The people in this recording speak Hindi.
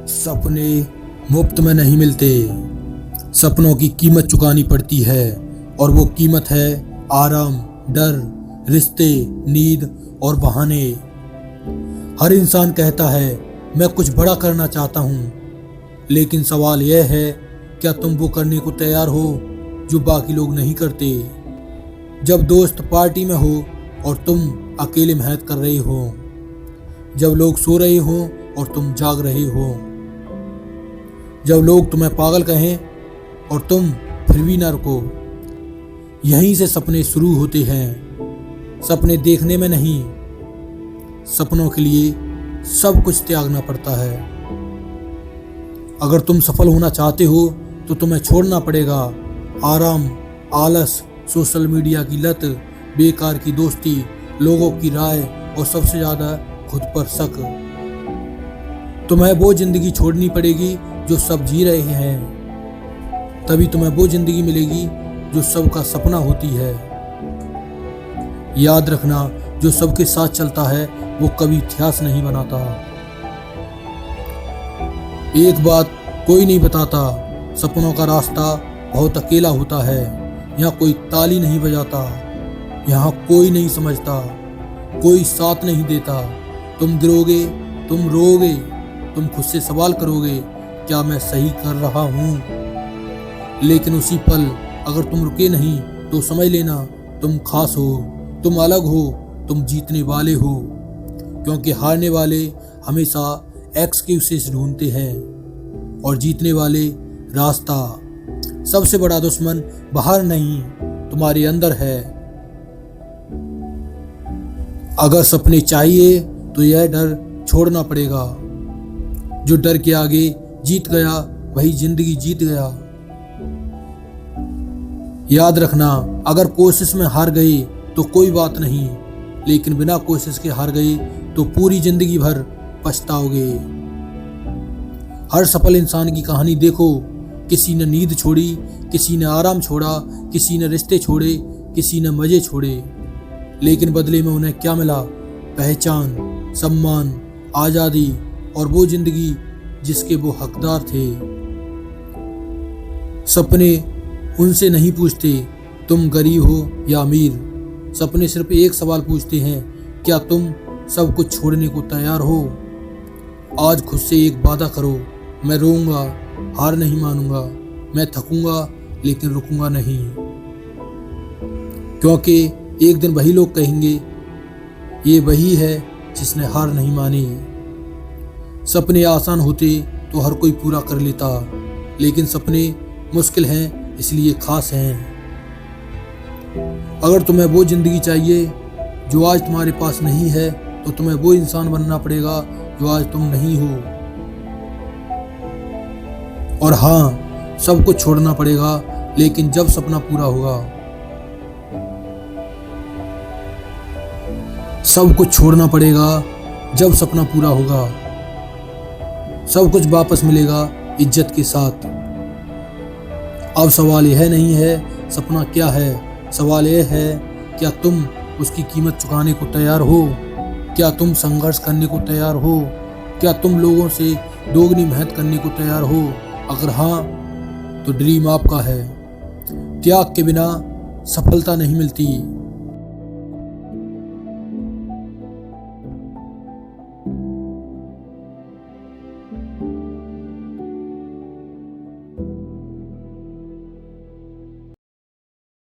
सपने मुफ्त में नहीं मिलते। सपनों की कीमत चुकानी पड़ती है और वो कीमत है आराम, डर, रिश्ते, नींद और बहाने। हर इंसान कहता है मैं कुछ बड़ा करना चाहता हूँ, लेकिन सवाल यह है क्या तुम वो करने को तैयार हो जो बाकी लोग नहीं करते। जब दोस्त पार्टी में हो और तुम अकेले मेहनत कर रहे हो, जब लोग सो रहे हो और तुम जाग रहे हो, जब लोग तुम्हें पागल कहें और तुम फिर भी न रुको। यहीं से सपने शुरू होते हैं। सपने देखने में नहीं, सपनों के लिए सब कुछ त्यागना पड़ता है। अगर तुम सफल होना चाहते हो तो तुम्हें छोड़ना पड़ेगा आराम, आलस, सोशल मीडिया की लत, बेकार की दोस्ती, लोगों की राय और सबसे ज़्यादा खुद पर शक। तुम्हें वो जिंदगी छोड़नी पड़ेगी जो सब जी रहे हैं, तभी तुम्हें वो जिंदगी मिलेगी जो सबका सपना होती है। याद रखना, जो सबके साथ चलता है वो कभी इतिहास नहीं बनाता। एक बात कोई नहीं बताता, सपनों का रास्ता बहुत अकेला होता है। यहाँ कोई ताली नहीं बजाता, यहाँ कोई नहीं समझता, कोई साथ नहीं देता। तुम गिरोगे, तुम रोओगे, तुम खुद से सवाल करोगे क्या मैं सही कर रहा हूँ। लेकिन उसी पल अगर तुम रुके नहीं तो समझ लेना तुम खास हो, तुम अलग हो, तुम जीतने वाले हो। क्योंकि हारने वाले हमेशा एक्सक्यूजेस ढूंढते हैं और जीतने वाले रास्ता। सबसे बड़ा दुश्मन बाहर नहीं, तुम्हारे अंदर है। अगर सपने चाहिए तो यह डर छोड़ना पड़ेगा। जो डर के आगे जीत गया वही जिंदगी जीत गया। याद रखना, अगर कोशिश में हार गए तो कोई बात नहीं, लेकिन बिना कोशिश के हार गए तो पूरी जिंदगी भर पछताओगे। हर सफल इंसान की कहानी देखो, किसी ने नींद छोड़ी, किसी ने आराम छोड़ा, किसी ने रिश्ते छोड़े, किसी ने मजे छोड़े, लेकिन बदले में उन्हें क्या मिला? पहचान, सम्मान, आज़ादी और वो जिंदगी जिसके वो हकदार थे। सपने उनसे नहीं पूछते तुम गरीब हो या अमीर। सपने सिर्फ एक सवाल पूछते हैं, क्या तुम सब कुछ छोड़ने को तैयार हो? आज खुद से एक वादा करो, मैं रोऊंगा, हार नहीं मानूंगा, मैं थकूंगा लेकिन रुकूंगा नहीं। क्योंकि एक दिन वही लोग कहेंगे ये वही है जिसने हार नहीं मानी। सपने आसान होते तो हर कोई पूरा कर लेता, लेकिन सपने मुश्किल हैं इसलिए खास हैं। अगर तुम्हें वो जिंदगी चाहिए जो आज तुम्हारे पास नहीं है तो तुम्हें वो इंसान बनना पड़ेगा जो आज तुम नहीं हो। और हाँ, सब कुछ छोड़ना पड़ेगा, लेकिन जब सपना पूरा होगा। सब कुछ छोड़ना पड़ेगा जब सपना पूरा होगा। सब कुछ वापस मिलेगा इज्जत के साथ। अब सवाल यह नहीं है सपना क्या है, सवाल यह है क्या तुम उसकी कीमत चुकाने को तैयार हो? क्या तुम संघर्ष करने को तैयार हो? क्या तुम लोगों से दोगुनी मेहनत करने को तैयार हो? अगर हाँ तो ड्रीम आपका है। त्याग के बिना सफलता नहीं मिलती।